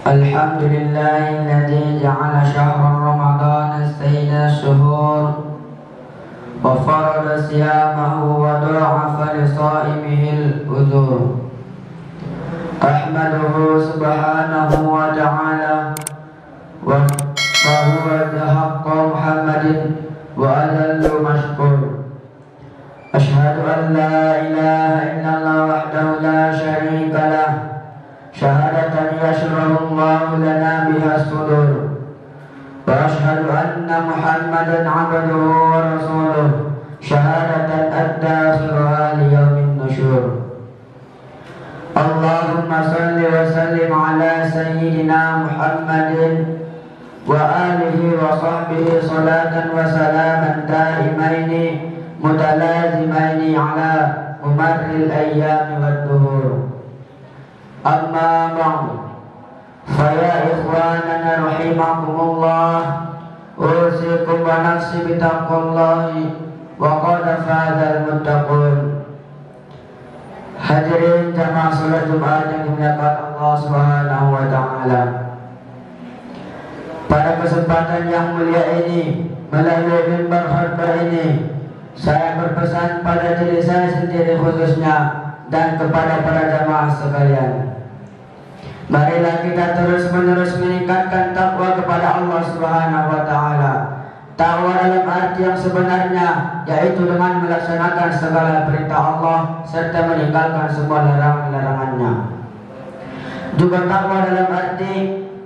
الحمد لله الذي جعل شهر رمضان سيد الشهور وفرض صيامه وضاعف لصائمه الأجور. أحمده سبحانه وتعالى وهو حق محمد وأذل مشكور. أشهد أن لا إله إلا الله وحده لا شريك له شهادة يشرع الله لنا بها الصدور. وأشهد أن محمدا عبده ورسوله شهادة أدى سرها ليوم النشور. اللهم صل وسلم على سيدنا محمد وآله وصحبه صلاة وسلاما دائمين متلازمين على ممر الأيام والدهور. أما بعد فيا إخواننا رحمكم الله أوصيكم ونفسي بتقوى الله وقد فاز المتقون. Hadirin jamaah salat Jumat yang dimuliakan Allah Subhanahu wa taala. Pada kesempatan yang mulia ini, melalui mimbar khutbah ini, saya berpesan pada diri saya sendiri khususnya dan kepada para jamaah sekalian. Marilah kita terus-menerus meningkatkan takwa kepada Allah Subhanahu wa taala. Takwa dalam arti yang sebenarnya, yaitu dengan melaksanakan segala perintah Allah serta meninggalkan semua larangan-larangannya. Juga takwa dalam arti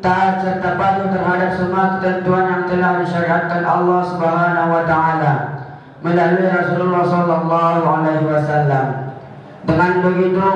taat serta patuh terhadap semua ketentuan yang telah disyariatkan Allah Subhanahu wa taala melalui Rasulullah sallallahu alaihi wasallam. Dengan begitu,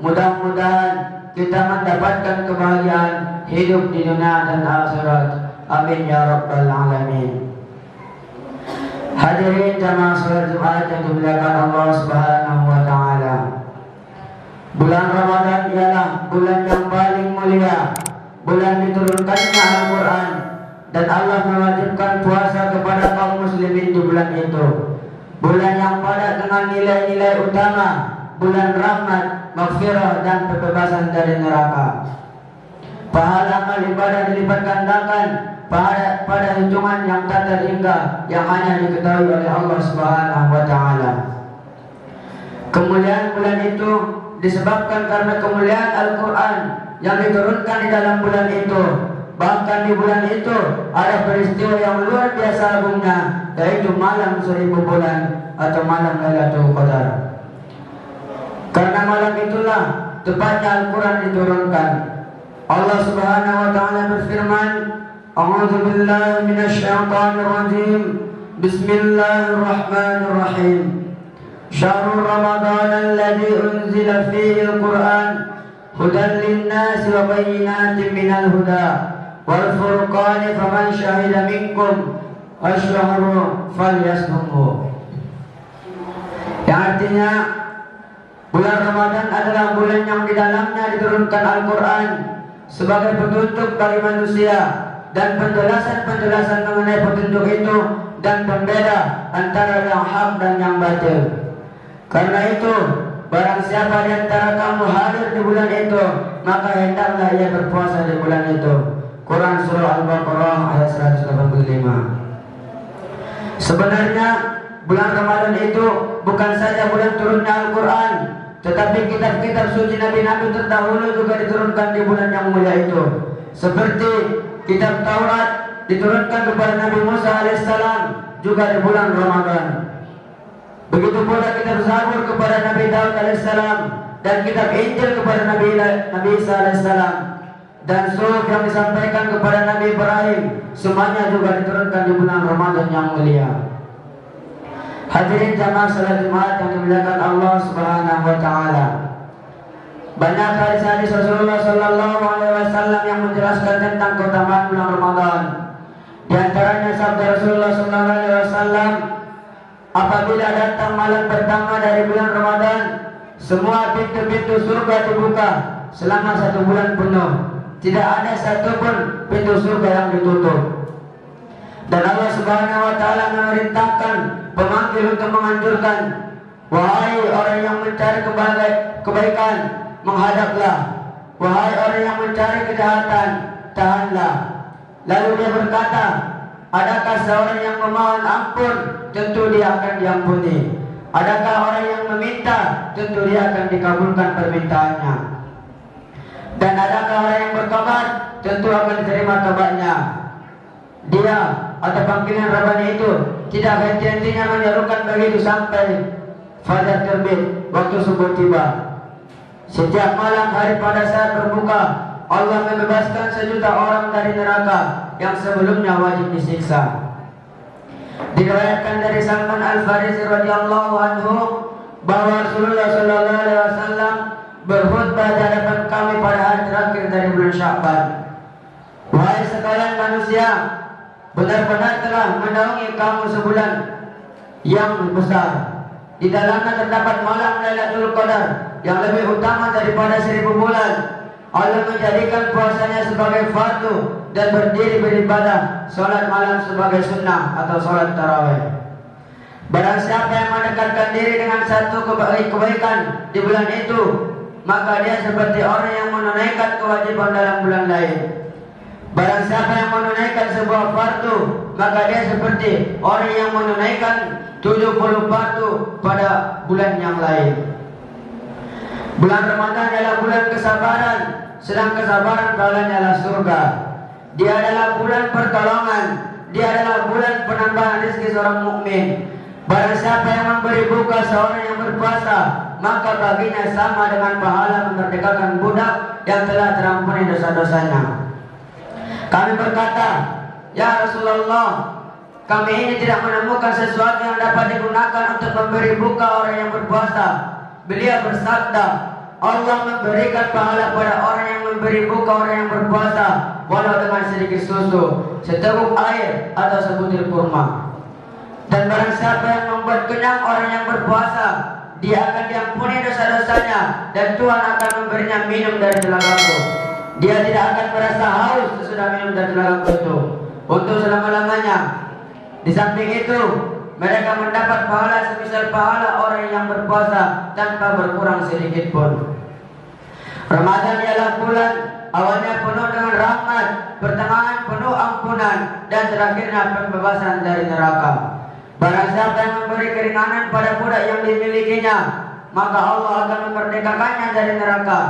mudah-mudahan kita mendapatkan kebahagiaan hidup di dunia dan akhirat. Amin ya rabbal alamin. Hadirin jamaah salat Jumat yang dimuliakan Allah Subhanahu wa taala. Bulan Ramadan ialah bulan yang paling mulia, bulan diturunkannya Al-Qur'an, dan Allah mewajibkan puasa kepada kaum muslimin di bulan itu. Bulan yang padat dengan nilai-nilai utama, bulan rahmat, maghfirah dan pembebasan dari neraka. Pahala amal ibadah dilipat gandakan pada hitungan yang tak terhingga, yang hanya diketahui oleh Allah Subhanahu wa taala. Kemuliaan bulan itu disebabkan karena kemuliaan Al-Qur'an yang diturunkan di dalam bulan itu. Bahkan di bulan itu ada peristiwa yang luar biasa agungnya, yaitu malam 1000 bulan atau malam Lailatul Qadar. Karena malam itulah tepatnya Al-Quran diturunkan. Allah Subhanahu wa taala berfirman, A'udzu billahi minasyaitonir rajim. Bismillahirrahmanirrahim. Syahrul Ramadan alladzi unzila fihi al-Qur'an hudan lin-nasi wa bayyinatin minal huda wal furqan faman syahida minkum ash-shahra falyasumhu. Yang artinya, bulan Ramadan adalah bulan yang di dalamnya diturunkan Al-Quran sebagai petunjuk bagi manusia dan penjelasan-penjelasan mengenai petunjuk itu dan pembeda antara yang hak dan yang batil. Karena itu, barang siapa di antara kamu hadir di bulan itu, maka hendaklah ia berpuasa di bulan itu. Quran Surah Al-Baqarah ayat 185. Sebenarnya bulan Ramadan itu bukan saja bulan turunnya Al-Quran, tetapi kitab-kitab suci Nabi-Nabi terdahulu juga diturunkan di bulan yang mulia itu. Seperti kitab Taurat diturunkan kepada Nabi Musa alaihissalam juga di bulan Ramadan. Begitu pula kitab Zabur kepada Nabi Daud alaihissalam dan kitab Injil kepada Nabi Isa alaihissalam dan suhuf yang disampaikan kepada Nabi Ibrahim, semuanya juga diturunkan di bulan Ramadan yang mulia. Hadirin jamaah salat Jumat yang dimuliakan Allah Subhanahu wa taala. Banyak hadis-hadis Rasulullah sallallahu alaihi wasallam yang menjelaskan tentang keutamaan bulan Ramadan. Di antaranya sabda Rasulullah sallallahu alaihi wasallam, apabila datang malam pertama dari bulan Ramadan, semua pintu-pintu surga dibuka selama 1 bulan penuh. Tidak ada satupun pintu surga yang ditutup. Dan Allah Subhanahu wa taala memerintahkan pemanggil untuk menganjurkan, wahai orang yang mencari kebaikan, menghadaplah wahai orang yang mencari kejahatan, tahanlah. Lalu dia berkata, adakah seorang yang memohon ampun? Tentu dia akan diampuni. Adakah orang yang meminta? Tentu dia akan dikabulkan permintaannya. Dan adakah orang yang bertobat? Tentu akan diterima tobatnya. Dia atau panggilan Rabbani itu tidak henti-hentinya menyerukan begitu sampai fajar terbit, waktu subuh tiba. Setiap malam hari pada saat berbuka, Allah membebaskan sejuta orang dari neraka yang sebelumnya wajib disiksa. Diriwayatkan dari Salman Al-Farisi radhiyallahu anhu bahwa Rasulullah sallallahu alaihi wasallam berkhutbah di hadapan kami pada hari terakhir dari bulan Sya'ban. Wahai sekalian manusia, benar-benar telah menaungi kamu sebulan yang besar. Di dalamnya terdapat malam Lailatul Qadar yang lebih utama daripada 1000 bulan. Allah menjadikan puasanya sebagai fardu dan berdiri beribadah, salat malam sebagai sunnah atau salat tarawih. Barang siapa yang mendekatkan diri dengan satu kebaikan di bulan itu, maka dia seperti orang yang menunaikan kewajiban dalam bulan lain. Barang siapa yang menunaikan sebuah fardu, maka dia seperti orang yang menunaikan 70 fardu pada bulan yang lain. Bulan Ramadan adalah bulan kesabaran, sedang kesabaran pahalanya adalah surga. Dia adalah bulan pertolongan, dia adalah bulan penambahan rezeki seorang mukmin. Barang siapa yang memberi buka seorang yang berpuasa, maka baginya sama dengan pahala memerdekakan budak yang telah terampuni dosa-dosanya. Kami berkata, ya Rasulullah, kami ini tidak menemukan sesuatu yang dapat digunakan untuk memberi buka orang yang berpuasa. Beliau bersabda, Allah memberikan pahala pada orang yang memberi buka orang yang berpuasa, walau dengan sedikit susu, seteguk air, atau sebutir kurma. Dan barang siapa yang membuat kenyang orang yang berpuasa, dia akan diampuni dosa-dosanya, dan Tuhan akan memberinya minum dari telagaku. Dia tidak akan merasa haus sesudah minum dari telagaku itu untuk selama-lamanya. Di samping itu, mereka mendapat pahala semisal pahala orang yang berpuasa tanpa berkurang sedikit pun. Ramadan ialah bulan awalnya penuh dengan rahmat, pertengahan penuh ampunan, dan terakhirnya pembebasan dari neraka. Barang siapa yang memberi keringanan pada budak yang dimilikinya, maka Allah akan memerdekakannya dari neraka.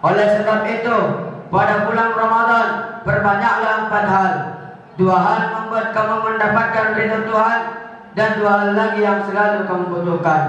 Oleh sebab itu, pada bulan Ramadan perbanyaklah 4 hal. 2 hal membuat kamu mendapatkan ridha Tuhan, dan 2 hal lagi yang selalu kamu butuhkan.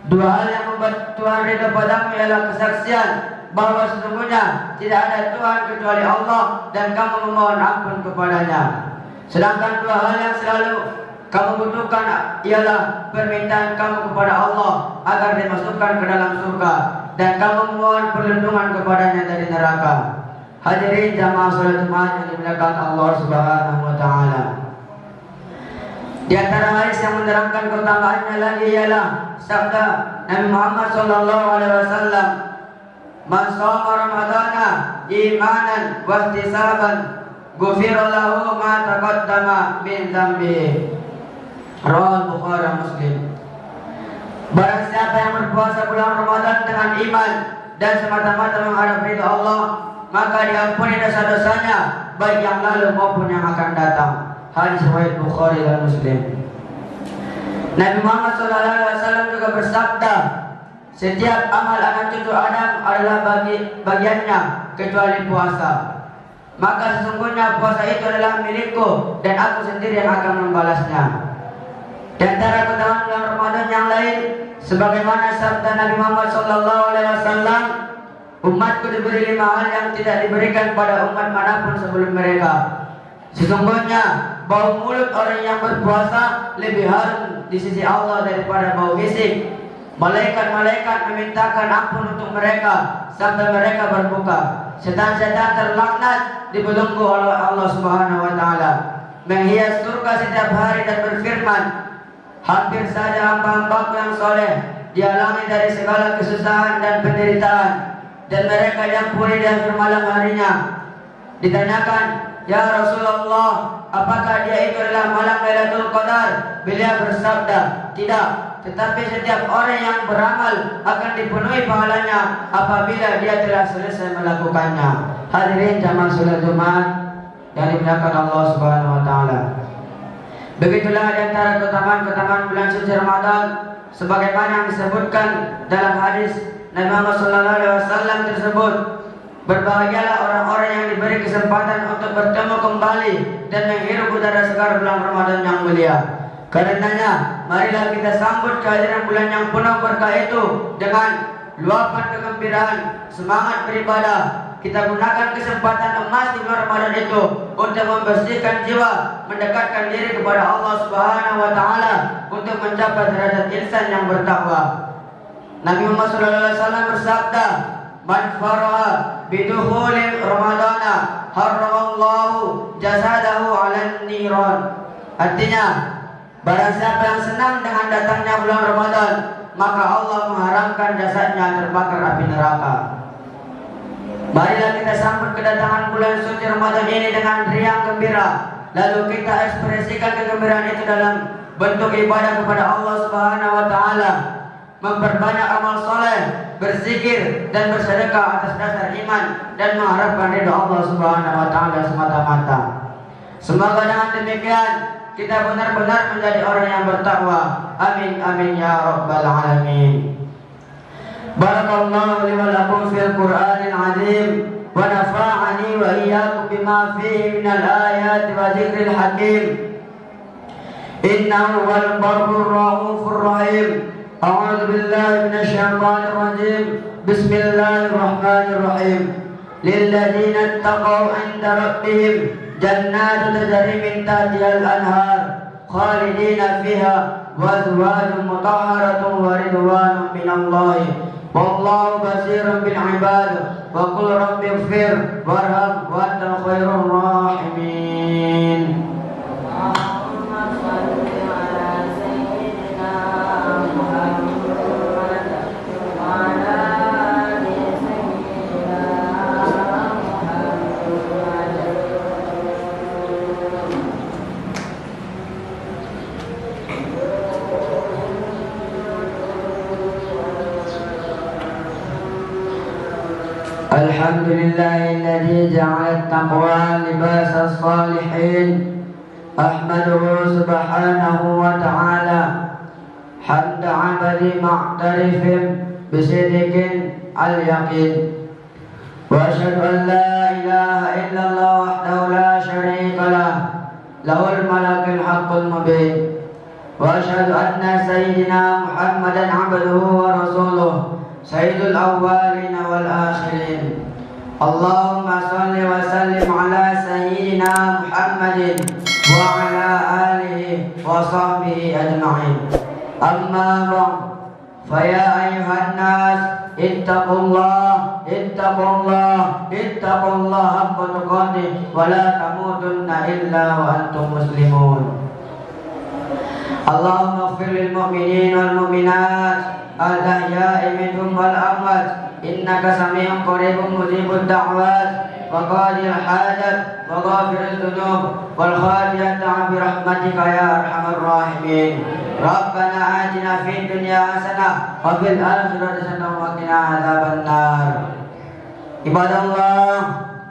2 hal yang membuat Tuhan ridha padamu ialah kesaksian bahwa sesungguhnya tidak ada Tuhan kecuali Allah, dan kamu memohon ampun kepadanya. Sedangkan 2 hal yang selalu kamu butuhkan ialah permintaan kamu kepada Allah agar dimasukkan ke dalam surga, dan kamu memohon perlindungan kepadanya dari neraka. Hadirin jamaah salat Jumat yang dimuliakan Allah Subhanahu wa taala. Di antara hadis yang menerangkan keutamaannya lagi ialah sabda Nabi Muhammad sallallahu alaihi wasallam, "Man shoma Ramadana imanan wa ihtisaban, ghufira lahu ma taqaddama min dzambihi." Rawal Bukhari Muslim. Barang siapa yang berpuasa bulan Ramadan dengan iman dan semata-mata mengharap ridha Allah, maka diampuni dosa-dosanya, baik yang lalu maupun yang akan datang. Hadis riwayat Bukhari dan Muslim. Nabi Muhammad SAW juga bersabda, setiap amal anak cucu Adam adalah bagiannya kecuali puasa. Maka sesungguhnya puasa itu adalah milikku, dan aku sendiri yang akan membalasnya. Di antara keutamaan bulan Ramadan yang lain, sebagaimana sabda Nabi Muhammad SAW, umatku diberi 5 hal yang tidak diberikan pada umat manapun sebelum mereka. Sesungguhnya bau mulut orang yang berpuasa lebih harum di sisi Allah daripada bau fisik. Malaikat-malaikat memintakan ampun untuk mereka sampai mereka berbuka. Setan-setan terlaknat dibelenggu oleh Allah Subhanahu wa taala, menghias surga setiap hari dan berfirman, hampir saja hamba-hambaku yang soleh dihalangi dari segala kesusahan dan penderitaan, dan mereka diampuni di akhir malam harinya. Ditanyakan, ya Rasulullah, apakah dia itu adalah malam Lailatul Qadar? Beliau bersabda, tidak, tetapi setiap orang yang beramal akan dipenuhi pahalanya apabila dia telah selesai melakukannya. Hadirin jamaah salat Jumat yang dimuliakan Allah Subhanahu wa taala. Begitulah di antara keutamaan bulan suci Ramadan sebagaimana yang disebutkan dalam hadis Nabi Muhammad sallallahu alaihi wasallam tersebut. Berbahagialah orang-orang yang diberi kesempatan untuk bertemu kembali dan menghirup udara segar bulan Ramadan yang mulia. Karenanya, marilah kita sambut kehadiran bulan yang penuh berkah itu dengan luapan kegembiraan, semangat beribadah. Kita gunakan kesempatan emas di bulan Ramadan itu untuk membersihkan jiwa, mendekatkan diri kepada Allah Subhanahu wa taala untuk mencapai derajat insan yang bertakwa. Nabi Muhammad sallallahu alaihi wasallam bersabda, "Man faraha bidukhuli Ramadana harramallahu jasadahu 'alan niran." Artinya, barang siapa yang senang dengan datangnya bulan Ramadan, maka Allah mengharamkan jasadnya terbakar api neraka. Marilah kita sambut kedatangan bulan suci Ramadan ini dengan riang gembira. Lalu kita ekspresikan kegembiraan itu dalam bentuk ibadah kepada Allah Subhanahu wa taala, memperbanyak amal soleh, berzikir dan bersedekah atas dasar iman dan mengharapkan ridha Allah Subhanahu wa taala semata-mata. Semoga dengan demikian kita benar-benar menjadi orang yang bertakwa. Amin amin ya rabbal alamin. Barakallahu li wa lakum fil Qur'anil azim wa nafa'ani wa iyyakum bima fihi minal ayati wa dzikril hakim. Innahu wal barrur raufur rahim. A'udzu billahi minasy syaithanir rajim. Bismillahirrahmanirrahim. Lil ladzina ittaqaw 'inda rabbihim jannatun tajri min tahtihal anhar khalidina fiha wa azwajun mutahharatun wa ridwanun minallahi wallahu basirun bil ibad wa qul rabbighfir warham wa antal khairur rahimin. الحمد لله الذي جعل التقوى لباس الصالحين. أحمده سبحانه وتعالى حمد عبد معترف بصدق اليقين. وأشهد أن لا إله إلا الله وحده لا شريك له له الملك الحق المبين. وأشهد أن سيدنا محمدا عبده ورسوله سيد الأولين والآخرين. اللهم صل وسلم على سيدنا محمد وعلى آله وصحبه أجمعين. أما بعد فيا أيها الناس اتقوا الله اتقوا الله اتقوا الله حق تقاته ولا تموتن إلا وأنتم مسلمون. اللهم اغفر للمؤمنين والمؤمنات الأحياء منهم والأموات إنك سميع قريب مجيب الدعوات وقاضي الحاجات وغافر الذنوب والخافية برحمتك يا أرحم الراحمين. ربنا آتنا في الدنيا حسنة وفي الآخرة حسنة وقنا عذاب النار. عباد الله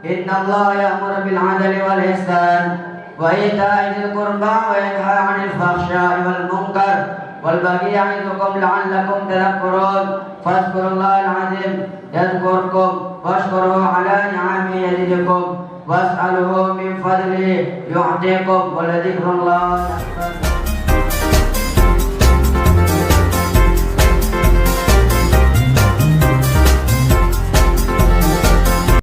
إن الله يأمر بالعدل والإحسان وإيتاء ذي القربى وينهى عن الفحشاء والمنكر والبغي يعظكم لعلكم تذكرون. فاذكروا الله العظيم يذكركم واشكروه على نعمه يزدكم واسألوه من فضله يعطيكم ولذكر الله أكبر.